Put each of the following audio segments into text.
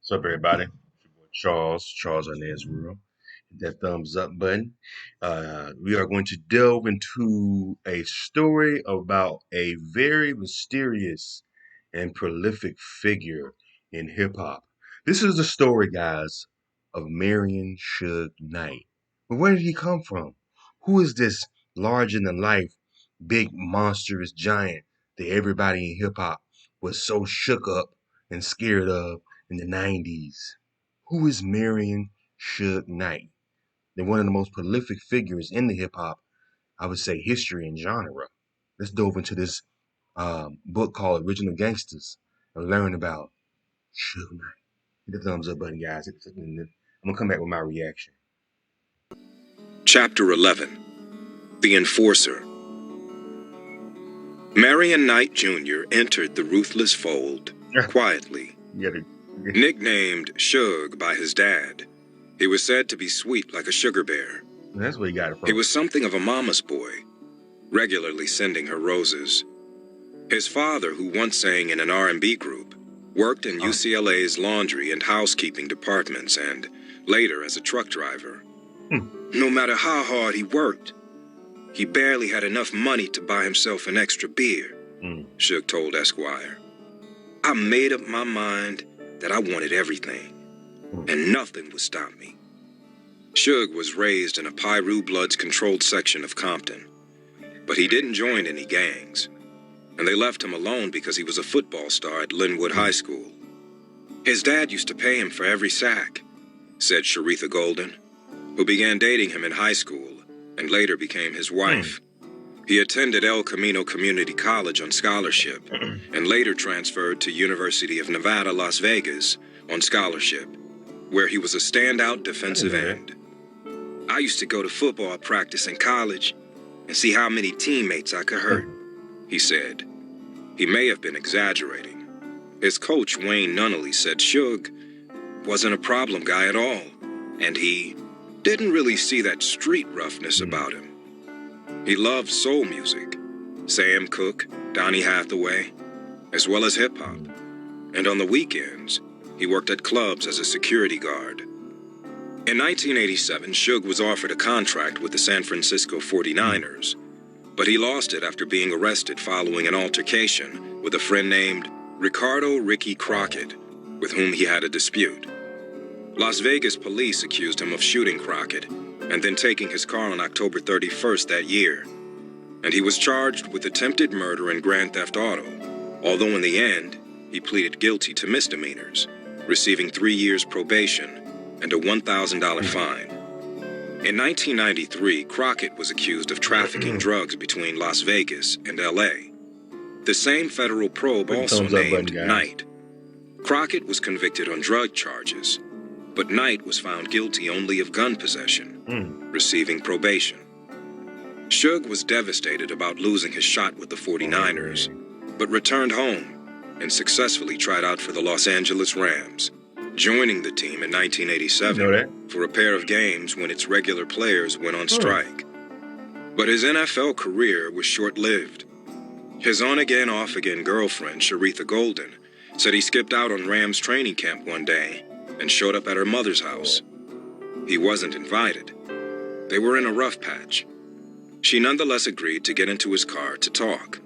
What's up, everybody? It's your boy Charles Arnaz World. Hit that thumbs up button. We are going to delve into a story about a very mysterious and prolific figure in hip hop. This is the story, guys, of Marion Suge Knight. But where did he come from? Who is this larger than life, big monstrous giant that everybody in hip hop was so shook up and scared of in the 90s? Who is Marion Suge Knight? They're one of the most prolific figures in the hip hop, I would say, history and genre. Let's dove into this book called Original Gangsters and learn about Suge Knight. Hit the thumbs up button, guys. I'm gonna come back with my reaction. Chapter 11. The Enforcer. Marion Knight Jr. entered the ruthless fold quietly. Nicknamed Suge by his dad, he was said to be sweet like a sugar bear. That's where he got it from. He was something of a mama's boy, regularly sending her roses. His father, who once sang in an R&B group, worked in UCLA's laundry and housekeeping departments and later as a truck driver. No matter how hard he worked, he barely had enough money to buy himself an extra beer, Suge told Esquire. I made up my mind that I wanted everything, and nothing would stop me. Suge was raised in a Piru Bloods-controlled section of Compton, but he didn't join any gangs, and they left him alone because he was a football star at Linwood High School. His dad used to pay him for every sack, said Sharitha Golden, who began dating him in high school and later became his wife. He attended El Camino Community College on scholarship and later transferred to University of Nevada, Las Vegas on scholarship, where he was a standout defensive end. I used to go to football practice in college and see how many teammates I could hurt, he said. He may have been exaggerating. His coach, Wayne Nunnally, said Suge wasn't a problem guy at all, and he didn't really see that street roughness about him. He loved soul music, Sam Cooke, Donny Hathaway, as well as hip-hop. And on the weekends, he worked at clubs as a security guard. In 1987, Suge was offered a contract with the San Francisco 49ers, but he lost it after being arrested following an altercation with a friend named Ricardo Ricky Crockett, with whom he had a dispute. Las Vegas police accused him of shooting Crockett and then taking his car on October 31st that year, and he was charged with attempted murder and grand theft auto, although in the end, he pleaded guilty to misdemeanors, receiving 3 years probation and a $1,000 fine. In 1993, Crockett was accused of trafficking drugs between Las Vegas and LA. The same federal probe also named Knight. Crockett was convicted on drug charges, but Knight was found guilty only of gun possession, receiving probation. Suge was devastated about losing his shot with the 49ers, but returned home and successfully tried out for the Los Angeles Rams, joining the team in 1987 for a pair of games when its regular players went on strike. But his NFL career was short-lived. His on-again, off-again girlfriend, Sharitha Golden, said he skipped out on Rams training camp one day and showed up at her mother's house. He wasn't invited. They were in a rough patch. She nonetheless agreed to get into his car to talk.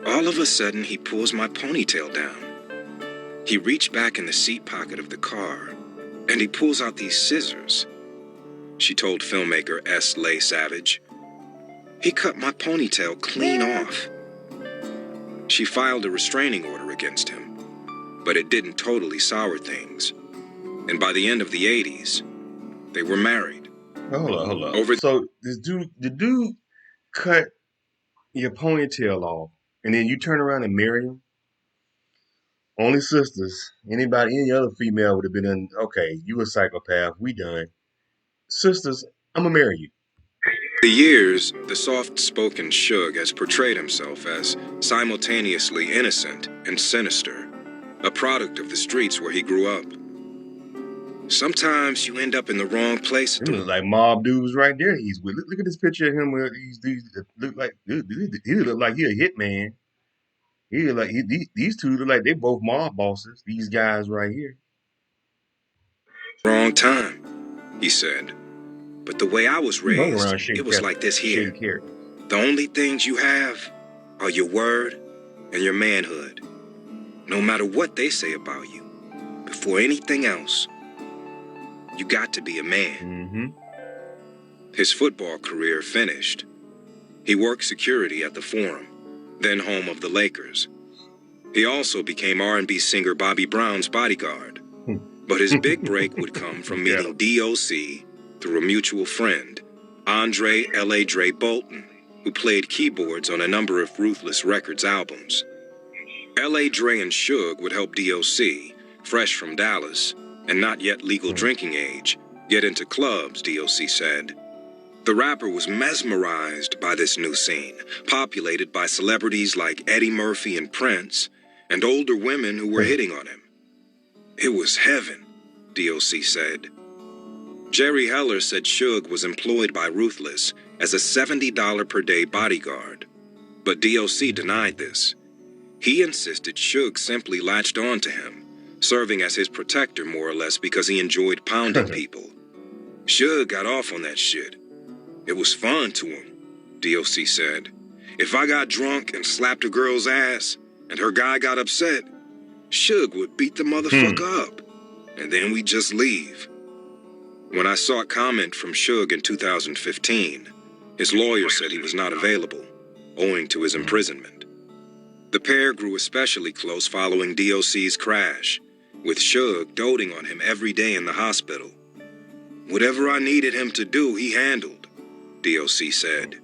All of a sudden, he pulls my ponytail down. He reached back in the seat pocket of the car, and he pulls out these scissors, she told filmmaker S. Leigh Savage. He cut my ponytail clean off. She filed a restraining order against him, but it didn't totally sour things. And by the end of the 80s, they were married. Hold on. So the dude cut your ponytail off, and then you turn around and marry him? Only sisters. Any other female would have been in, okay, you a psychopath, we done. Sisters, I'm gonna marry you. For years, the soft-spoken Suge has portrayed himself as simultaneously innocent and sinister, a product of the streets where he grew up. Sometimes you end up in the wrong place. It was like mob dudes right there he's with. Look at this picture of him where these look like, he look like he a hitman. These two look like they both mob bosses, these guys right here. Wrong time, he said. But the way I was You hung raised, around it was like this here. shady characters. The only things you have are your word and your manhood. No matter what they say about you, before anything else, you got to be a man. Mm-hmm. His football career finished. He worked security at the Forum, then home of the Lakers. He also became R&B singer Bobby Brown's bodyguard. But his big break would come from meeting D.O.C. through a mutual friend, Andre L.A. Dre Bolton, who played keyboards on a number of Ruthless Records albums. L.A. Dre and Suge would help D.O.C., fresh from Dallas and not yet legal drinking age, get into clubs, D.O.C. said. The rapper was mesmerized by this new scene, populated by celebrities like Eddie Murphy and Prince, and older women who were hitting on him. It was heaven, D.O.C. said. Jerry Heller said Suge was employed by Ruthless as a $70 per day bodyguard, but D.O.C. denied this. He insisted Suge simply latched on to him, serving as his protector more or less because he enjoyed pounding people. Suge got off on that shit. It was fun to him, D.O.C. said. If I got drunk and slapped a girl's ass and her guy got upset, Suge would beat the motherfucker up, and then we'd just leave. When I sought comment from Suge in 2015, his lawyer said he was not available, owing to his imprisonment. The pair grew especially close following D.O.C.'s crash, with Suge doting on him every day in the hospital. Whatever I needed him to do, he handled, D.O.C. said.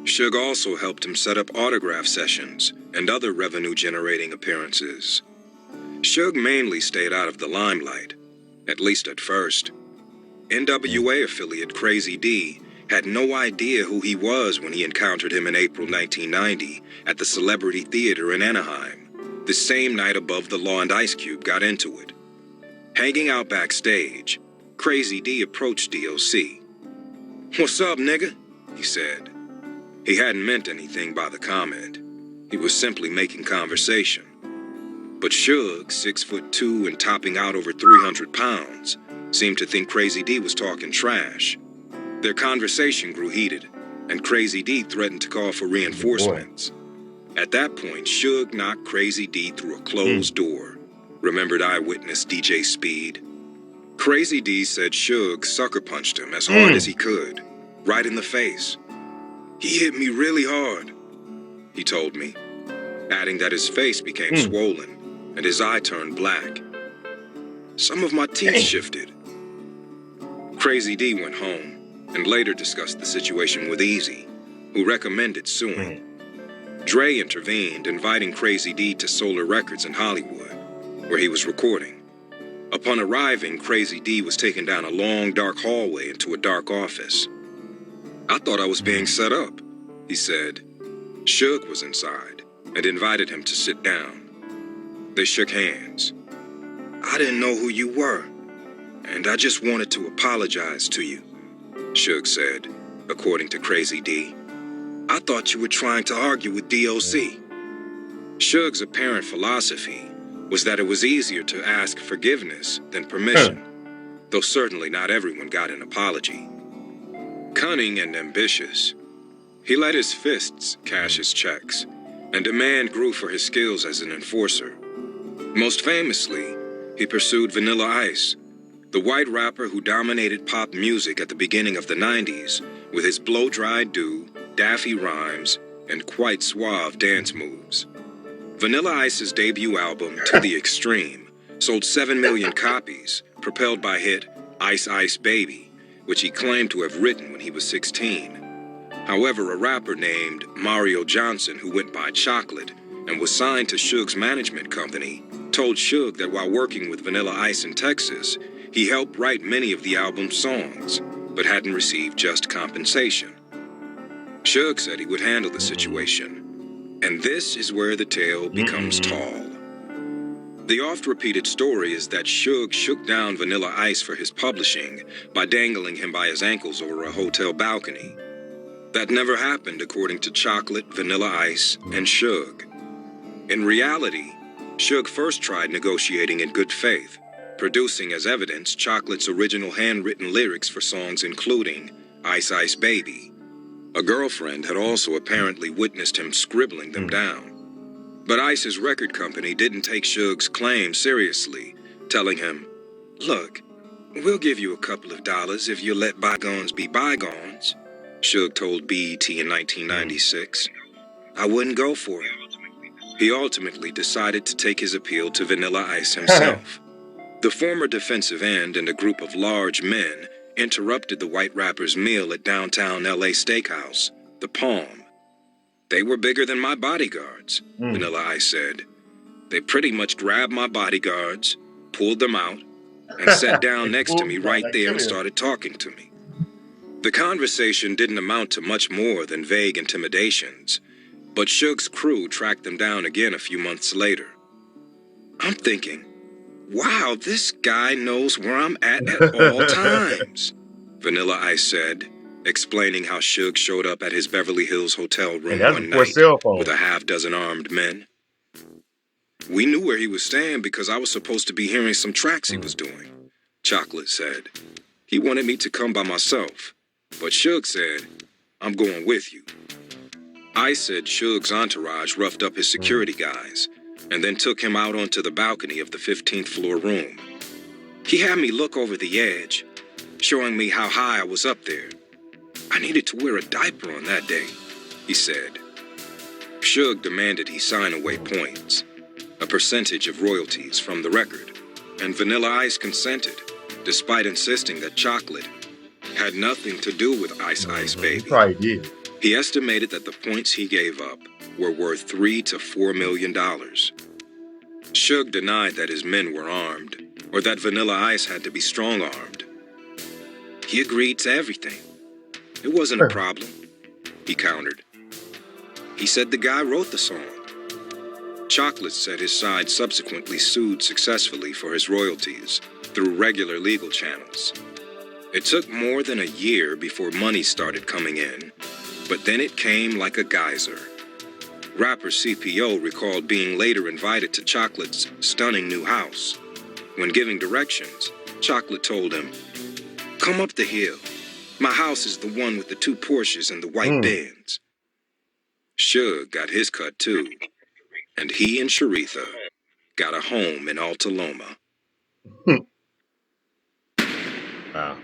Suge also helped him set up autograph sessions and other revenue-generating appearances. Suge mainly stayed out of the limelight, at least at first. NWA affiliate Crazy D had no idea who he was when he encountered him in April 1990 at the Celebrity Theater in Anaheim, the same night Above the Law and Ice Cube got into it. Hanging out backstage, Crazy D approached D.O.C. "What's up, nigga?" he said. He hadn't meant anything by the comment. He was simply making conversation. But Suge, 6'2" and topping out over 300 pounds, seemed to think Crazy D was talking trash. Their conversation grew heated, and Crazy D threatened to call for reinforcements. At that point, Suge knocked Crazy D through a closed door, remembered eyewitness DJ Speed. Crazy D said Suge sucker punched him as hard as he could, right in the face. "He hit me really hard," he told me, adding that his face became swollen and his eye turned black. "Some of my teeth shifted." Crazy D went home and later discussed the situation with Eazy, who recommended suing. Dre intervened, inviting Crazy D to Solar Records in Hollywood, where he was recording. Upon arriving, Crazy D was taken down a long, dark hallway into a dark office. "I thought I was being set up," he said. Suge was inside and invited him to sit down. They shook hands. "I didn't know who you were, and I just wanted to apologize to you," Suge said, according to Crazy D. "I thought you were trying to argue with D.O.C. Suge's apparent philosophy was that it was easier to ask forgiveness than permission, though certainly not everyone got an apology. Cunning and ambitious, he let his fists cash his checks, and demand grew for his skills as an enforcer. Most famously, he pursued Vanilla Ice, the white rapper who dominated pop music at the beginning of the 90s with his blow-dried do, daffy rhymes, and quite suave dance moves. Vanilla Ice's debut album, To the Extreme, sold 7 million copies, propelled by hit Ice Ice Baby, which he claimed to have written when he was 16. However, a rapper named Marion Johnson, who went by Chocolate and was signed to Suge's management company, told Suge that while working with Vanilla Ice in Texas, he helped write many of the album's songs, but hadn't received just compensation. Suge said he would handle the situation, and this is where the tale becomes tall. The oft-repeated story is that Suge shook down Vanilla Ice for his publishing by dangling him by his ankles over a hotel balcony. That never happened, according to Chocolate, Vanilla Ice, and Suge. In reality, Suge first tried negotiating in good faith, producing as evidence Chocolate's original handwritten lyrics for songs including Ice Ice Baby. A girlfriend had also apparently witnessed him scribbling them down. But Ice's record company didn't take Suge's claim seriously, telling him, "Look, we'll give you a couple of dollars if you let bygones be bygones," Suge told BET in 1996. "I wouldn't go for it." He ultimately decided to take his appeal to Vanilla Ice himself. The former defensive end and a group of large men interrupted the white rapper's meal at downtown LA steakhouse, The Palm. "They were bigger than my bodyguards," Vanilla Ice said. "They pretty much grabbed my bodyguards, pulled them out, and sat down next to me right there and started talking to me." The conversation didn't amount to much more than vague intimidations, but Suge's crew tracked them down again a few months later. "I'm thinking, wow, this guy knows where I'm at all times," Vanilla Ice said, explaining how Suge showed up at his Beverly Hills hotel room one night with a half-dozen armed men. "We knew where he was staying because I was supposed to be hearing some tracks he was doing," Chocolate said. "He wanted me to come by myself, but Suge said, 'I'm going with you.'" Ice said Suge's entourage roughed up his security guys and then took him out onto the balcony of the 15th floor room. "He had me look over the edge, showing me how high I was up there. I needed to wear a diaper on that day," he said. Suge demanded he sign away points, a percentage of royalties from the record, and Vanilla Ice consented, despite insisting that Chocolate had nothing to do with Ice Ice Baby. He probably did. He estimated that the points he gave up were worth $3 to $4 million. Suge denied that his men were armed, or that Vanilla Ice had to be strong-armed. "He agreed to everything. It wasn't a problem," he countered. "He said the guy wrote the song." Chocolate said his side subsequently sued successfully for his royalties through regular legal channels. It took more than a year before money started coming in, but then it came like a geyser. Rapper CPO recalled being later invited to Chocolate's stunning new house. When giving directions, Chocolate told him, "Come up the hill. My house is the one with the 2 Porsches and the white Benz." Suge got his cut too, and he and Sharitha got a home in Alta Loma. Wow.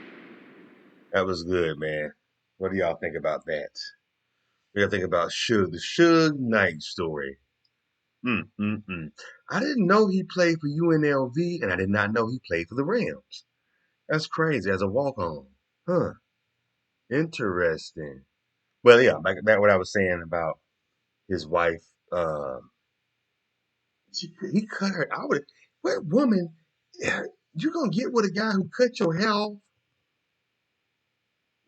That was good, man. What do y'all think about that? What do y'all think about Suge, the Suge Knight story? I didn't know he played for UNLV, and I did not know he played for the Rams. That's crazy, as a walk-on. Huh. Interesting. Well, yeah, back what I was saying about his wife. He cut her. What woman? You gonna get with a guy who cut your hair off?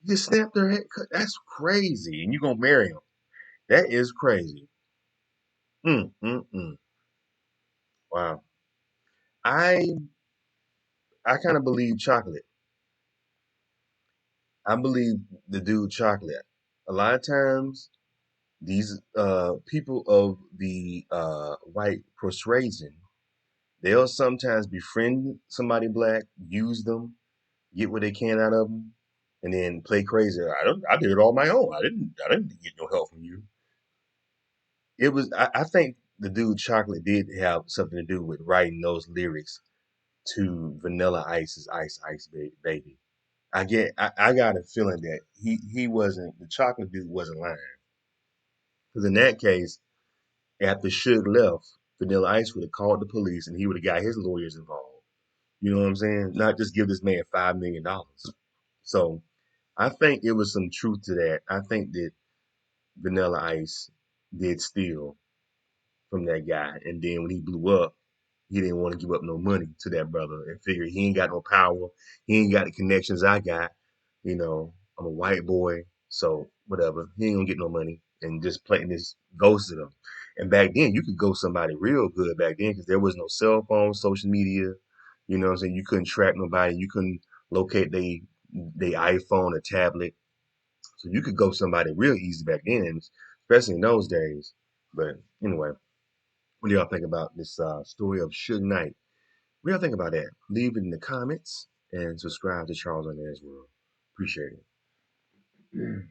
You snapped her head. That's crazy, and you gonna marry him? That is crazy. Mm, mm, mm. Wow. I I kind of believe Chocolate. I believe the dude Chocolate. A lot of times, these people of the white persuasion, they'll sometimes befriend somebody black, use them, get what they can out of them, and then play crazy. I did it all my own. I didn't get no help from you. I think the dude Chocolate did have something to do with writing those lyrics to Vanilla Ice's Ice Ice Baby. I got a feeling that he wasn't, the Chocolate dude wasn't lying. Because in that case, after Suge left, Vanilla Ice would have called the police and he would have got his lawyers involved. You know what I'm saying? Not just give this man $5 million. So I think it was some truth to that. I think that Vanilla Ice did steal from that guy. And then when he blew up, he didn't want to give up no money to that brother and figured he ain't got no power. He ain't got the connections I got. I'm a white boy, so whatever. He ain't gonna get no money and just playing this ghosted him. And back then, you could ghost somebody real good back then because there was no cell phone, social media. You know what I'm saying? You couldn't track nobody. You couldn't locate they iPhone or tablet. So you could ghost somebody real easy back then, especially in those days. But anyway, what do y'all think about this story of Suge Knight? What y'all think about that? Leave it in the comments and subscribe to Charles Arnett's World. Appreciate it.